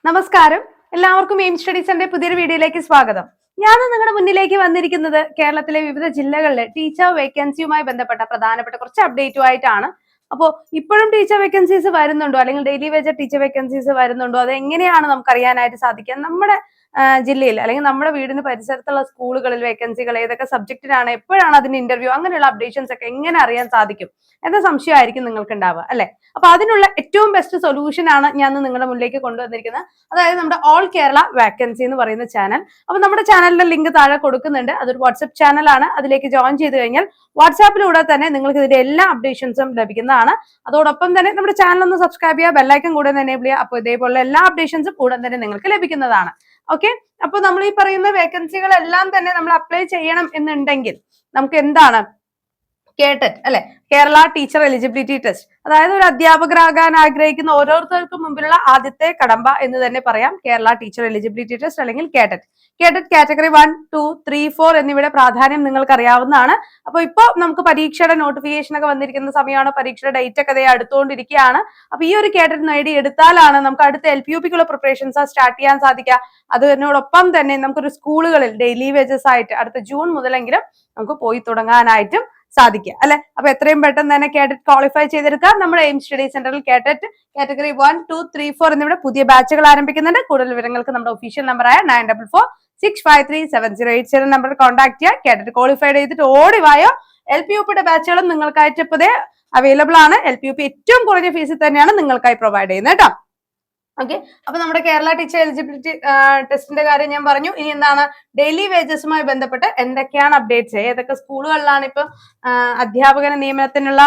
നമസ്കാരം, എല്ലാവർക്കും എയിം സ്റ്റഡീസിന്റെ പുതിയൊരു വീഡിയോയിലേക്ക് സ്വാഗതം. ഞാൻ നിങ്ങളുടെ മുന്നിലേക്ക് വന്നിരിക്കുന്നത് കേരളത്തിലെ വിവിധ ജില്ലകളിലെ ടീച്ചർ വേക്കൻസിയുമായി ബന്ധപ്പെട്ട പ്രധാനപ്പെട്ട കുറച്ച് അപ്ഡേറ്റുമായിട്ടാണ്. അപ്പോൾ ഇപ്പോഴും ടീച്ചർ വേക്കൻസീസ് വരുന്നുണ്ടോ, അല്ലെങ്കിൽ ഡെയിലി വേജർ ടീച്ചർ വേക്കൻസീസ് വരുന്നുണ്ടോ, അത് എങ്ങനെയാണ് നമുക്ക് അറിയാനായിട്ട് സാധിക്കുക? നമ്മുടെ ജില്ലയിൽ അല്ലെങ്കിൽ നമ്മുടെ വീടിന് പരിസരത്തുള്ള സ്കൂളുകളിൽ വേക്കൻസികൾ ഏതൊക്കെ സബ്ജക്റ്റിനാണ്, എപ്പോഴാണ് അതിന്റെ ഇന്റർവ്യൂ, അങ്ങനെയുള്ള അപ്ഡേഷൻസ് ഒക്കെ എങ്ങനെ അറിയാൻ സാധിക്കും എന്ന സംശയമായിരിക്കും നിങ്ങൾക്ക് ഉണ്ടാവുക അല്ലെ? അപ്പൊ അതിനുള്ള ഏറ്റവും ബെസ്റ്റ് സൊല്യൂഷൻ ആണ് ഞാൻ നിങ്ങളുടെ മുന്നിലേക്ക് കൊണ്ടുവന്നിരിക്കുന്നത്. അതായത് നമ്മുടെ ഓൾ കേരള വാക്കൻസി എന്ന് പറയുന്ന ചാനൽ. അപ്പൊ നമ്മുടെ ചാനലിന്റെ ലിങ്ക് താഴെ കൊടുക്കുന്നുണ്ട്. അതൊരു വാട്സ്ആപ്പ് ചാനലാണ്. അതിലേക്ക് ജോയിൻ ചെയ്ത് കഴിഞ്ഞാൽ വാട്സ്ആപ്പിലൂടെ തന്നെ നിങ്ങൾക്ക് ഇതിന്റെ എല്ലാ അപ്ഡേഷൻസും ലഭിക്കുന്നതാണ്. അതോടൊപ്പം തന്നെ നമ്മുടെ ചാനൽ ഒന്ന് സബ്സ്ക്രൈബ് ചെയ്യുക, ബെല്ലൈക്കൻ കൂടെ ഒന്ന് എനേബിൾ ചെയ്യുക. അപ്പോൾ ഇതേപോലെ എല്ലാ അപ്ഡേഷൻസും ഉടൻ തന്നെ നിങ്ങൾക്ക് ലഭിക്കുന്നതാണ്. ഓക്കെ, അപ്പൊ നമ്മൾ ഈ പറയുന്ന വേക്കൻസികളെല്ലാം തന്നെ നമ്മൾ അപ്ലൈ ചെയ്യണം എന്നുണ്ടെങ്കിൽ നമുക്ക് എന്താണ് കേട്ടറ്റ് അല്ലെ, കേരള ടീച്ചർ എലിജിബിലിറ്റി ടെസ്റ്റ്. അതായത് ഒരു അധ്യാപകരാകാൻ ആഗ്രഹിക്കുന്ന ഓരോരുത്തർക്കും മുമ്പിലുള്ള ആദ്യത്തെ കടമ്പ എന്ന് തന്നെ പറയാം കേരള ടീച്ചർ എലിജിബിലിറ്റി ടെസ്റ്റ് അല്ലെങ്കിൽ കേട്ടറ്റ്. കേട്ടറ്റ് കാറ്റഗറി 1, 2, 3, 4 എന്നിവയുടെ പ്രാധാന്യം നിങ്ങൾക്ക് അറിയാവുന്നതാണ്. അപ്പൊ ഇപ്പൊ നമുക്ക് പരീക്ഷയുടെ നോട്ടിഫിക്കേഷൻ ഒക്കെ വന്നിരിക്കുന്ന സമയമാണ്. പരീക്ഷയുടെ ഡേറ്റ് ഒക്കെ അടുത്തുകൊണ്ടിരിക്കുകയാണ്. അപ്പൊ ഈ ഒരു കേട്ടറ്റ് നേടി എടുത്താലാണ് നമുക്ക് അടുത്ത LPUPക്കുള്ള പ്രിപ്പറേഷൻസ് സ്റ്റാർട്ട് ചെയ്യാൻ സാധിക്കുക. അതിനോടൊപ്പം തന്നെ നമുക്കൊരു സ്കൂളുകളിൽ ഡെയിലി വേജസ് ആയിട്ട് അടുത്ത ജൂൺ മുതലെങ്കിലും നമുക്ക് പോയി തുടങ്ങാനായിട്ടും സാധിക്കുക അല്ലെ? അപ്പൊ എത്രയും പെട്ടെന്ന് തന്നെ കേട്ടറ്റ് ക്വാളിഫൈ ചെയ്തെടുക്കാം. നമ്മുടെ എയിം സ്റ്റഡി സെന്ററിൽ കേട്ടറ്റ് കാറ്റഗറി 1, 2, 3, 4 എന്നിവിടെ പുതിയ ബാച്ചുകൾ ആരംഭിക്കുന്നുണ്ട്. കൂടുതൽ വിവരങ്ങൾക്ക് നമ്മുടെ ഒഫീഷ്യൽ നമ്പറായ 9446537080 നമ്പറിൽ കോൺടാക്ട് ചെയ്യുക. കേട്ടറ്റ് ക്വാളിഫൈഡ് ചെയ്തിട്ട് ഓടിവായോ. LPUPയുടെ ബാച്ചുകളും നിങ്ങൾക്കായിട്ട് ഇപ്പതേ അവൈലബിൾ ആണ്. LPUP ഏറ്റവും കുറഞ്ഞ ഫീസിൽ തന്നെയാണ് നിങ്ങൾക്കായി പ്രൊവൈഡ് ചെയ്യുന്നത് കേട്ടോ. ഓക്കെ, അപ്പൊ നമ്മുടെ കേരള ടീച്ചർ എലിജിബിലിറ്റി ടെസ്റ്റിന്റെ കാര്യം ഞാൻ പറഞ്ഞു. ഇനി എന്താണ് ഡെയിലി വേജസുമായി ബന്ധപ്പെട്ട് എന്തൊക്കെയാണ് അപ്ഡേറ്റ്സ്, ഏതൊക്കെ സ്കൂളുകളിലാണ് ഇപ്പൊ അധ്യാപകന നിയമനത്തിനുള്ള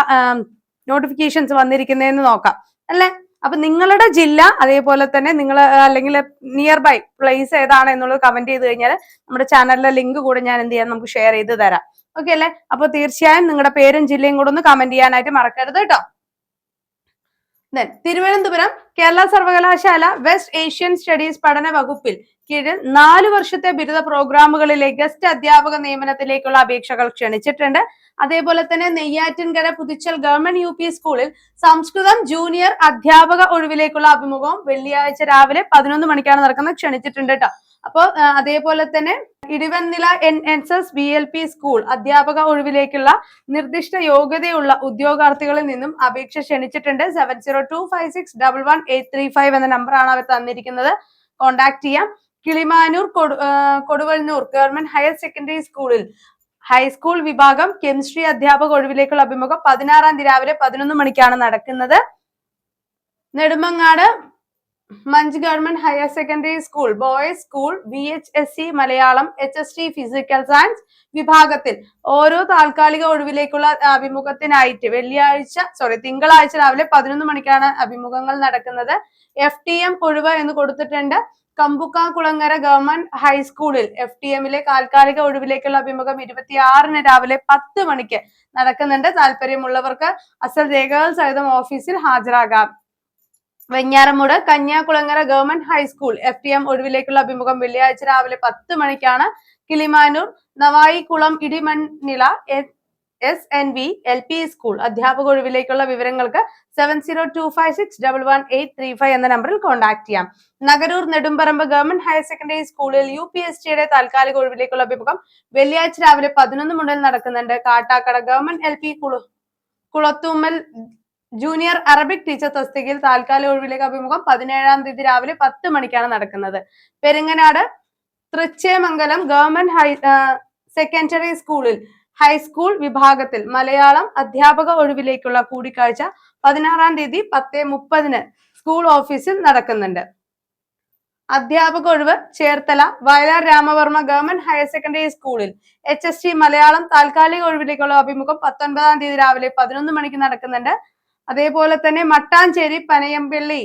നോട്ടിഫിക്കേഷൻസ് വന്നിരിക്കുന്നതെന്ന് നോക്കാം അല്ലെ? അപ്പൊ നിങ്ങളുടെ ജില്ല, അതേപോലെ തന്നെ നിങ്ങൾ അല്ലെങ്കിൽ നിയർ ബൈ പ്ലേസ് ഏതാണ് എന്നുള്ളത് കമന്റ് ചെയ്ത് കഴിഞ്ഞാൽ നമ്മുടെ ചാനലിലെ ലിങ്ക് കൂടെ ഞാൻ എന്ത് ചെയ്യാൻ നമുക്ക് ഷെയർ ചെയ്ത് തരാം. ഓക്കെ അല്ലെ? അപ്പൊ തീർച്ചയായും നിങ്ങളുടെ പേരും ജില്ലയും കൂടെ ഒന്ന് കമന്റ് ചെയ്യാനായിട്ട് മറക്കരുത് കേട്ടോ. തിരുവനന്തപുരം കേരള സർവകലാശാല വെസ്റ്റ് ഏഷ്യൻ സ്റ്റഡീസ് പഠന വകുപ്പിൽ കീഴിൽ 4 വർഷത്തെ ബിരുദ പ്രോഗ്രാമുകളിലെ ഗസ്റ്റ് അധ്യാപക നിയമനത്തിലേക്കുള്ള അപേക്ഷകൾ ക്ഷണിച്ചിട്ടുണ്ട്. അതേപോലെ തന്നെ നെയ്യാറ്റിൻകര പുതുച്ചൽ ഗവൺമെന്റ് UP സ്കൂളിൽ സംസ്കൃതം ജൂനിയർ അധ്യാപക ഒഴിവിലേക്കുള്ള അഭിമുഖം വെള്ളിയാഴ്ച രാവിലെ 11 മണിക്കാണ് നടക്കുന്നത്. ക്ഷണിച്ചിട്ടുണ്ട് കേട്ടോ. അപ്പോൾ അതേപോലെ തന്നെ ഇടിവൻനില NSS VLP സ്കൂൾ അധ്യാപക ഒഴിവിലേക്കുള്ള നിർദ്ദിഷ്ട യോഗ്യതയുള്ള ഉദ്യോഗാർത്ഥികളിൽ നിന്നും അപേക്ഷ ക്ഷണിച്ചിട്ടുണ്ട്. 7025611835 എന്ന നമ്പറാണ് അവർ തന്നിരിക്കുന്നത്. കോൺടാക്ട് ചെയ്യാം. കിളിമാനൂർ കൊടുവള്ളൂർ ഗവൺമെന്റ് ഹയർ സെക്കൻഡറി സ്കൂളിൽ ഹൈസ്കൂൾ വിഭാഗം കെമിസ്ട്രി അധ്യാപക ഒഴിവിലേക്കുള്ള അഭിമുഖം 16-ാം തീയതി രാവിലെ 11 മണിക്കാണ് നടക്കുന്നത്. Nedumangad Munch government higher secondary school boys school VHSC Malayalam HST physical science വിഭാഗത്തിൽ ഓരോ താൽക്കാലിക ഒഴിവിലേക്കുള്ള അഭിമുഖത്തിനായിട്ട് തിങ്കളാഴ്ച രാവിലെ 11 മണിക്കാണ് അഭിമുഖങ്ങൾ നടക്കുന്നത്. FTM ഒഴിവ് എന്ന് കൊടുത്തിട്ടുണ്ട്. കമ്പുക്കാംകുളങ്ങര ഗവൺമെന്റ് ഹൈസ്കൂളിൽ FTMലെ താൽക്കാലിക ഒഴിവിലേക്കുള്ള അഭിമുഖം 26-ന് രാവിലെ 10 മണിക്ക് നടക്കുന്നുണ്ട്. താല്പര്യമുള്ളവർക്ക് അസൽ രേഖകൾ സഹിതം ഓഫീസിൽ ഹാജരാകാം. Venjaramoodu Kanyakulangara government high school FTM ഒഴിവിലേക്കുള്ള അഭിമുഖം വെള്ളിയാഴ്ച രാവിലെ 10 മണിക്കാണ്. Kilimanoor Navaikulam Idimannila SNV LP school അധ്യാപക ഒഴിവിലേക്കുള്ള വിവരങ്ങൾക്ക് 7025611835 എന്ന നമ്പറിൽ കോൺടാക്ട് ചെയ്യാം. Nagaroor Nedumparambu government higher secondary സ്കൂളിൽ UPSCയുടെ താൽക്കാലിക ഒഴിവിലേക്കുള്ള അഭിമുഖം വെള്ളിയാഴ്ച രാവിലെ 11 മുതൽ നടക്കുന്നുണ്ട്. Kattakada government LP Kulathummal junior Arabic teacher തസ്തികയിൽ താൽക്കാലിക ഒഴിവിലേക്ക് അഭിമുഖം 17-ാം തീയതി രാവിലെ 10 മണിക്കാണ് നടക്കുന്നത്. പെരിങ്ങനാട് തൃച്ചേമംഗലം ഗവൺമെന്റ് സെക്കൻഡറി സ്കൂളിൽ ഹൈസ്കൂൾ വിഭാഗത്തിൽ മലയാളം അധ്യാപക ഒഴിവിലേക്കുള്ള കൂടിക്കാഴ്ച 16-ാം തീയതി 10:30-ന് സ്കൂൾ ഓഫീസിൽ നടക്കുന്നുണ്ട്. അധ്യാപക ഒഴിവ് Cherthala Vayalar Ramavarma government higher secondary സ്കൂളിൽ HST മലയാളം താൽക്കാലിക ഒഴിവിലേക്കുള്ള അഭിമുഖം 19-ാം തീയതി രാവിലെ 11 മണിക്ക് നടക്കുന്നുണ്ട്. അതേപോലെ തന്നെ Mattancherry Panayampilly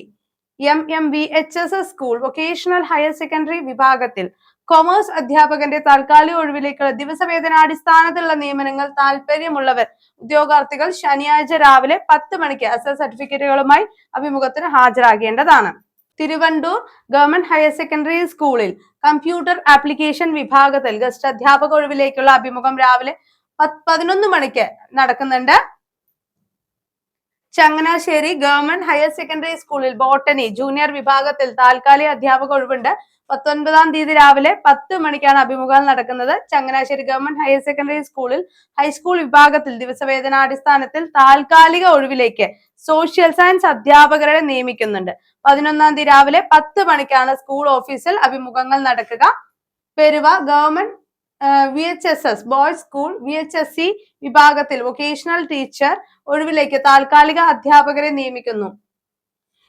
MMVHS school vocational higher secondary വിഭാഗത്തിൽ കൊമേഴ്സ് അധ്യാപകന്റെ താൽക്കാലിക ഒഴിവിലേക്കുള്ള ദിവസവേതനാടിസ്ഥാനത്തിലുള്ള നിയമനങ്ങൾ താല്പര്യമുള്ളവർ ഉദ്യോഗാർത്ഥികൾ ശനിയാഴ്ച രാവിലെ 10 മണിക്ക് അസൽ സർട്ടിഫിക്കറ്റുകളുമായി അഭിമുഖത്തിന് ഹാജരാകേണ്ടതാണ്. തിരുവണ്ടൂർ ഗവൺമെന്റ് ഹയർ സെക്കൻഡറി സ്കൂളിൽ കമ്പ്യൂട്ടർ ആപ്ലിക്കേഷൻ വിഭാഗത്തിൽ ഗസ്റ്റ് അധ്യാപക ഒഴിവിലേക്കുള്ള അഭിമുഖം രാവിലെ 11 മണിക്ക് നടക്കുന്നുണ്ട്. ചങ്ങനാശ്ശേരി ഗവൺമെന്റ് ഹയർ സെക്കൻഡറി സ്കൂളിൽ ബോട്ടണി ജൂനിയർ വിഭാഗത്തിൽ താൽക്കാലിക അധ്യാപക ഒഴിവുണ്ട്. 19-ാം തീയതി രാവിലെ 10 മണിക്കാണ് അഭിമുഖം നടക്കുന്നത്. ചങ്ങനാശ്ശേരി ഗവൺമെന്റ് ഹയർ സെക്കൻഡറി സ്കൂളിൽ ഹൈസ്കൂൾ വിഭാഗത്തിൽ ദിവസവേതനാടിസ്ഥാനത്തിൽ താൽക്കാലിക ഒഴിവിലേക്ക് സോഷ്യൽ സയൻസ് അധ്യാപകരെ നിയമിക്കുന്നുണ്ട്. 11-ാം തീയതി രാവിലെ 10 മണിക്കാണ് സ്കൂൾ ഓഫീസിൽ അഭിമുഖങ്ങൾ നടക്കുക. Peruva government VHSS boys school VHSC വിഭാഗത്തിൽ വൊക്കേഷണൽ ടീച്ചർ ഒഴിവിലേക്ക് താൽക്കാലിക അധ്യാപകരെ നിയമിക്കുന്നു.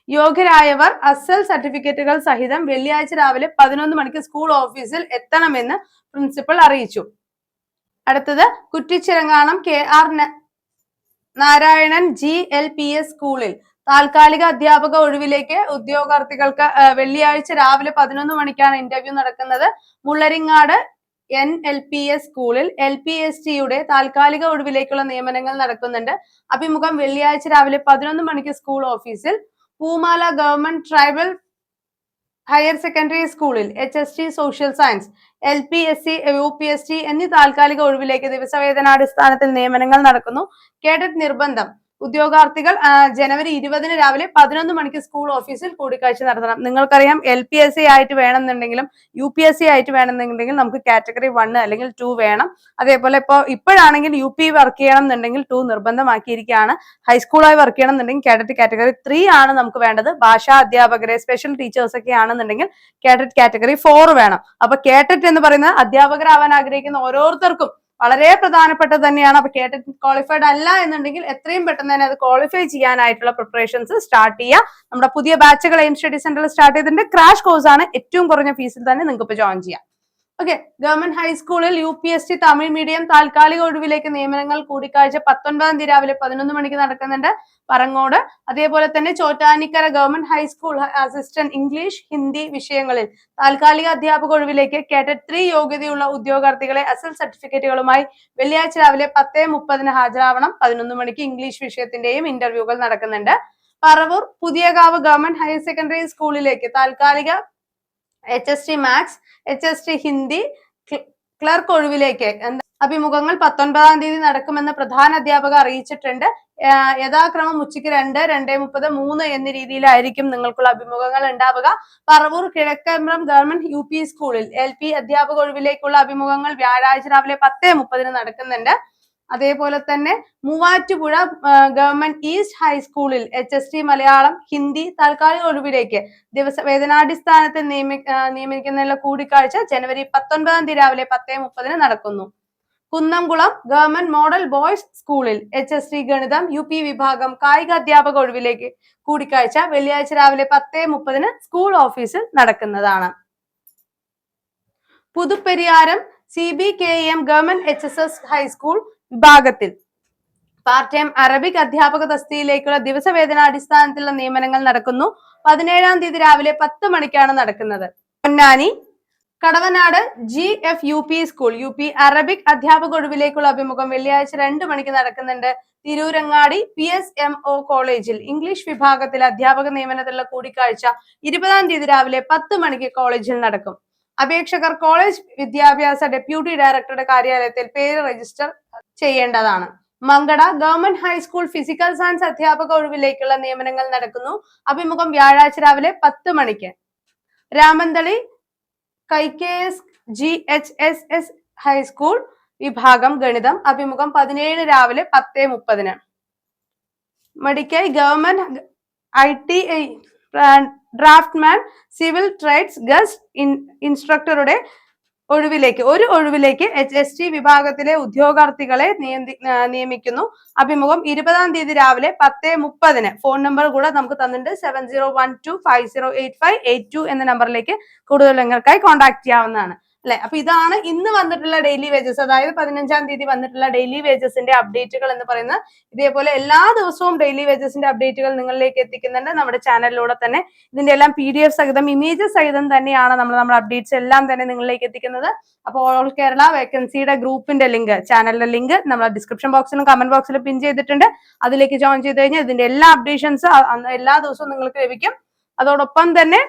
യോഗ്യരായവർ അസൽ സർട്ടിഫിക്കറ്റുകൾ സഹിതം വെള്ളിയാഴ്ച രാവിലെ 11 മണിക്ക് സ്കൂൾ ഓഫീസിൽ എത്തണമെന്ന് പ്രിൻസിപ്പൽ അറിയിച്ചു. അടുത്തത് കുറ്റിച്ചിറങ്ങാണം KR നാരായണൻ GLPS സ്കൂളിൽ താൽക്കാലിക അധ്യാപക ഒഴിവിലേക്ക് ഉദ്യോഗാർത്ഥികൾക്ക് വെള്ളിയാഴ്ച രാവിലെ 11 മണിക്കാണ് ഇന്റർവ്യൂ നടക്കുന്നത്. മുള്ളരിങ്ങാട് NLPS സ്കൂളിൽ LPSTയുടെ താൽക്കാലിക ഒഴിവിലേക്കുള്ള നിയമനങ്ങൾ നടക്കുന്നുണ്ട്. അഭിമുഖം വെള്ളിയാഴ്ച രാവിലെ 11 മണിക്ക് സ്കൂൾ ഓഫീസിൽ. പൂമാല ഗവൺമെന്റ് ട്രൈബൽ ഹയർ സെക്കൻഡറി സ്കൂളിൽ HST social science LPSC UPST എന്നീ താൽക്കാലിക ഒഴിവിലേക്ക് ദിവസവേതനാടിസ്ഥാനത്തിൽ നിയമനങ്ങൾ നടക്കുന്നു. കേഡറ്റ് നിർബന്ധം. ഉദ്യോഗാർത്ഥികൾ ജനുവരി 20-ന് രാവിലെ 11 മണിക്ക് സ്കൂൾ ഓഫീസിൽ കൂടിക്കാഴ്ച നടത്തണം. നിങ്ങൾക്കറിയാം LPSC ആയിട്ട് വേണമെന്നുണ്ടെങ്കിലും UPSC ആയിട്ട് വേണമെന്നുണ്ടെങ്കിൽ നമുക്ക് കാറ്റഗറി 1 അല്ലെങ്കിൽ 2 വേണം. അതേപോലെ ഇപ്പോഴാണെങ്കിൽ UP വർക്ക് ചെയ്യണം എന്നുണ്ടെങ്കിൽ 2 നിർബന്ധമാക്കിയിരിക്കുകയാണ്. ഹൈസ്കൂളായി വർക്ക് ചെയ്യണം എന്നുണ്ടെങ്കിൽ കേഡറ്റ് കാറ്റഗറി 3 ആണ് നമുക്ക് വേണ്ടത്. ഭാഷാ അധ്യാപകരെ സ്പെഷ്യൽ ടീച്ചേഴ്സ് ഒക്കെ ആണെന്നുണ്ടെങ്കിൽ കേഡറ്റ് കാറ്റഗറി 4 വേണം. അപ്പൊ കേഡറ്റ് എന്ന് പറയുന്നത് അധ്യാപകരാവാൻ ആഗ്രഹിക്കുന്ന ഓരോരുത്തർക്കും വളരെ പ്രധാനപ്പെട്ടത് തന്നെയാണ്. അപ്പൊ കേഡറ്റ് ക്വാളിഫൈഡ് അല്ല എന്നുണ്ടെങ്കിൽ എത്രയും പെട്ടെന്ന് തന്നെ അത് ക്വാളിഫൈ ചെയ്യാനായിട്ടുള്ള പ്രിപ്പറേഷൻസ് സ്റ്റാർട്ട് ചെയ്യുക. നമ്മുടെ പുതിയ ബാച്ചുകൾ എയിം സ്റ്റഡി സെന്ററിൽ സ്റ്റാർട്ട് ചെയ്തിട്ടുണ്ട്. ക്രാഷ് കോഴ്സ് ആണ്. ഏറ്റവും കുറഞ്ഞ ഫീസിൽ തന്നെ നിങ്ങൾക്ക് ഇപ്പൊ ജോയിൻ ചെയ്യാം. ഓക്കെ, ഗവൺമെന്റ് ഹൈസ്കൂളിൽ UPST തമിഴ് മീഡിയം താൽക്കാലിക ഒഴിവിലേക്ക് നിയമനങ്ങൾ കൂടിക്കാഴ്ച 19-ാം തീയതി രാവിലെ 11 മണിക്ക് നടക്കുന്നുണ്ട് പറങ്ങോട്. അതേപോലെ തന്നെ Chottanikkara government high school assistant English Hindi വിഷയങ്ങളിൽ താൽക്കാലിക അധ്യാപക ഒഴിവിലേക്ക് കേഡറ്റ് 3 യോഗ്യതയുള്ള ഉദ്യോഗാർത്ഥികളെ അസൽ സർട്ടിഫിക്കറ്റുകളുമായി വെള്ളിയാഴ്ച രാവിലെ 10:30-ന് ഹാജരാവണം. 11 മണിക്ക് ഇംഗ്ലീഷ് വിഷയത്തിന്റെയും ഇന്റർവ്യൂകൾ നടക്കുന്നുണ്ട്. Paravur Puthiyakavu government higher secondary സ്കൂളിലേക്ക് താൽക്കാലിക HST maths HST Hindi clerk ഒഴിവിലേക്ക് അഭിമുഖങ്ങൾ 19-ാം തീയതി നടക്കുമെന്ന് പ്രധാന അധ്യാപക അറിയിച്ചിട്ടുണ്ട്. യഥാക്രമം ഉച്ചയ്ക്ക് 2, 2:30, 3 എന്ന രീതിയിലായിരിക്കും നിങ്ങൾക്കുള്ള അഭിമുഖങ്ങൾ ഉണ്ടാവുക. പറവൂർ കിഴക്കമ്പ്രം ഗവൺമെന്റ് UP സ്കൂളിൽ LP അധ്യാപക ഒഴിവിലേക്കുള്ള അഭിമുഖങ്ങൾ വ്യാഴാഴ്ച രാവിലെ 10:30 നടക്കുന്നുണ്ട്. അതേപോലെ തന്നെ മൂവാറ്റുപുഴ ഗവൺമെന്റ് ഈസ്റ്റ് ഹൈസ്കൂളിൽ HST മലയാളം ഹിന്ദി താൽക്കാലിക ഒഴിവിലേക്ക് ദിവസവേതനാടിസ്ഥാനത്തിൽ നിയമിക്കുന്നതിനുള്ള കൂടിക്കാഴ്ച ജനുവരി 19-ാം തീയതി രാവിലെ 10:30 നടക്കുന്നു. കുന്നംകുളം ഗവൺമെന്റ് മോഡൽ ബോയ്സ് സ്കൂളിൽ HST ഗണിതം UP വിഭാഗം കായിക അധ്യാപക ഒഴിവിലേക്ക് കൂടിക്കാഴ്ച വെള്ളിയാഴ്ച രാവിലെ 10:30 സ്കൂൾ ഓഫീസിൽ നടക്കുന്നതാണ്. പുതുപ്പെരിയാരം CBKM ഗവൺമെന്റ് HSS ഹൈസ്കൂൾ വിഭാഗത്തിൽ പാർട്ട് ടൈം അറബിക് അധ്യാപക തസ്തികയിലേക്കുള്ള ദിവസവേതനാടിസ്ഥാനത്തിലുള്ള നിയമനങ്ങൾ നടക്കുന്നു. 17-ാം തീയതി രാവിലെ 10 മണിക്കാണ് നടക്കുന്നത്. Ponnani Kadavanad GFUP school UP Arabic അധ്യാപക ഒഴിവിലേക്കുള്ള അഭിമുഖം വെള്ളിയാഴ്ച 2 മണിക്ക് നടക്കുന്നുണ്ട്. തിരൂരങ്ങാടി PSMO കോളേജിൽ ഇംഗ്ലീഷ് വിഭാഗത്തിൽ അധ്യാപക നിയമനത്തിലുള്ള കൂടിക്കാഴ്ച 20-ാം തീയതി രാവിലെ 10 മണിക്ക് കോളേജിൽ നടക്കും. അപേക്ഷകർ കോളേജ് വിദ്യാഭ്യാസ ഡെപ്യൂട്ടി ഡയറക്ടറുടെ കാര്യാലയത്തിൽ പേര് രജിസ്റ്റർ ചെയ്യേണ്ടതാണ്. Mankada government high school physical science അധ്യാപക ഒഴിവിലേക്കുള്ള നിയമനങ്ങൾ നടക്കുന്നു. അഭിമുഖം വ്യാഴാഴ്ച രാവിലെ 10 മണിക്ക്. രാമന്തളി KKS GHSS ഹൈസ്കൂൾ വിഭാഗം ഗണിതം അഭിമുഖം 17 രാവിലെ 10:30. Madikkai government ITI draftsman civil trades guest ഇൻസ്ട്രക്ടറുടെ ഒഴിവിലേക്ക് HST വിഭാഗത്തിലെ ഉദ്യോഗാർത്ഥികളെ നിയമിക്കുന്നു. അഭിമുഖം 20-ാം തീയതി രാവിലെ 10:30. ഫോൺ നമ്പർ കൂടെ നമുക്ക് തന്നിട്ടുണ്ട്. 7012508582 എന്ന നമ്പറിലേക്ക് കൂടുതൽ വിവരങ്ങൾക്കായി കോൺടാക്ട് ചെയ്യാവുന്നതാണ്. അല്ലെ, അപ്പൊ ഇതാണ് ഇന്ന് വന്നിട്ടുള്ള ഡെയിലി വേജസ്, അതായത് 15-ാം തീയതി വന്നിട്ടുള്ള ഡെയിലി വേജസിന്റെ അപ്ഡേറ്റുകൾ എന്ന് പറയുന്നത്. ഇതേപോലെ എല്ലാ ദിവസവും ഡെയിലി വേജസിന്റെ അപ്ഡേറ്റുകൾ നിങ്ങളിലേക്ക് എത്തിക്കുന്നുണ്ട് നമ്മുടെ ചാനലിലൂടെ തന്നെ. ഇതിന്റെ എല്ലാം PDF സഹിതം ഇമേജസ് സഹിതം തന്നെയാണ് നമ്മുടെ അപ്ഡേറ്റ്സ് എല്ലാം തന്നെ നിങ്ങളിലേക്ക് എത്തിക്കുന്നത്. അപ്പോൾ ഓൾ കേരള വേക്കൻസിയുടെ ഗ്രൂപ്പിന്റെ ലിങ്ക്, ചാനലിന്റെ ലിങ്ക് നമ്മൾ ഡിസ്ക്രിപ്ഷൻ ബോക്സിലും കമന്റ് ബോക്സിലും പിൻ ചെയ്തിട്ടുണ്ട്. അതിലേക്ക് ജോയിൻ ചെയ്ത് കഴിഞ്ഞാൽ ഇതിന്റെ എല്ലാ അപ്ഡേഷൻസ് എല്ലാ ദിവസവും നിങ്ങൾക്ക് ലഭിക്കും. അതോടൊപ്പം തന്നെ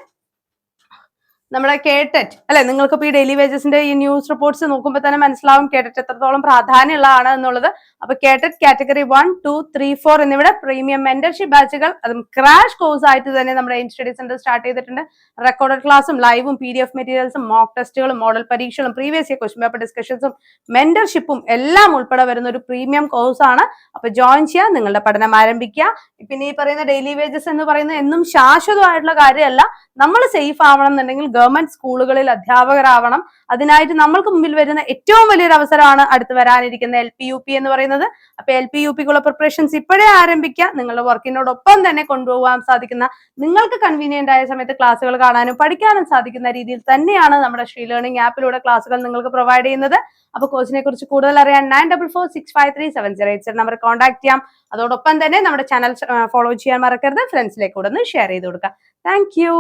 നമ്മുടെ കേട്ടറ്റ് അല്ലെ, നിങ്ങൾക്ക് ഇപ്പൊ ഈ ഡെയിലി വേജസിന്റെ ഈ ന്യൂസ് റിപ്പോർട്ട്സ് നോക്കുമ്പോൾ തന്നെ മനസ്സിലാവും കേട്ടറ്റ് എത്രത്തോളം പ്രാധാന്യമുള്ളതാണ് എന്നുള്ളത്. അപ്പൊ കേട്ടറ്റ് കാറ്റഗറി 1, 2, 3, 4 എന്നിവിടെ പ്രീമിയം മെന്റർഷിപ്പ് ബാച്ചുകൾ, അതും ക്രാഷ് കോഴ്സ് ആയിട്ട് തന്നെ നമ്മുടെ എയിം സ്റ്റഡി സെന്റർ സ്റ്റാർട്ട് ചെയ്തിട്ടുണ്ട്. റെക്കോർഡഡ് ക്ലാസ്സും ലൈവും PDF മെറ്റീരിയൽസും മോക്ക് ടെസ്റ്റുകളും മോഡൽ പരീക്ഷകളും പ്രീവിയസ് ഇയർ ക്വസ്റ്റ്യൻ പേപ്പർ ഡിസ്കഷൻസും മെന്റർഷിപ്പും എല്ലാം ഉൾപ്പെടെ വരുന്ന ഒരു പ്രീമിയം കോഴ്സ് ആണ്. അപ്പൊ ജോയിൻ ചെയ്യുക, നിങ്ങളുടെ പഠനം ആരംഭിക്കുക. പിന്നെ ഈ പറയുന്ന ഡെയിലി വേജസ് എന്ന് പറയുന്നത് എന്നും ശാശ്വതമായിട്ടുള്ള കാര്യമല്ല. നമ്മൾ സേഫ് ആവണം എന്നുണ്ടെങ്കിൽ ഗവൺമെന്റ് സ്കൂളുകളിൽ അധ്യാപകരാവണം. അതിനായിട്ട് നമ്മൾക്ക് മുമ്പിൽ വരുന്ന ഏറ്റവും വലിയൊരു അവസരമാണ് അടുത്ത് വരാനിരിക്കുന്ന LP UP എന്ന് പറയുന്നത്. അപ്പൊ LP UPക്കുള്ള പ്രിപ്പറേഷൻസ് ഇപ്പോഴേ ആരംഭിക്കുക. നിങ്ങളുടെ വർക്കിനോടൊപ്പം തന്നെ കൊണ്ടുപോകാൻ സാധിക്കുന്ന, നിങ്ങൾക്ക് കൺവീനിയന്റ് ആയ സമയത്ത് ക്ലാസ്സുകൾ കാണാനും പഠിക്കാനും സാധിക്കുന്ന രീതിയിൽ തന്നെയാണ് നമ്മുടെ ശ്രീ ലേണിംഗ് ആപ്പിലൂടെ ക്ലാസ്സുകൾ നിങ്ങൾക്ക് പ്രൊവൈഡ് ചെയ്യുന്നത്. അപ്പൊ കോഴ്സിനെ കുറിച്ച് കൂടുതൽ അറിയാൻ 9446537087 നമ്പർ കോൺടാക്ട് ചെയ്യാം. അതോടൊപ്പം തന്നെ നമ്മുടെ ചാനൽ ഫോളോ ചെയ്യാൻ മറക്കരുത്. ഫ്രണ്ട്സിലേക്ക് കൂടെ ഒന്ന് ഷെയർ ചെയ്ത് കൊടുക്കുക. Thank you.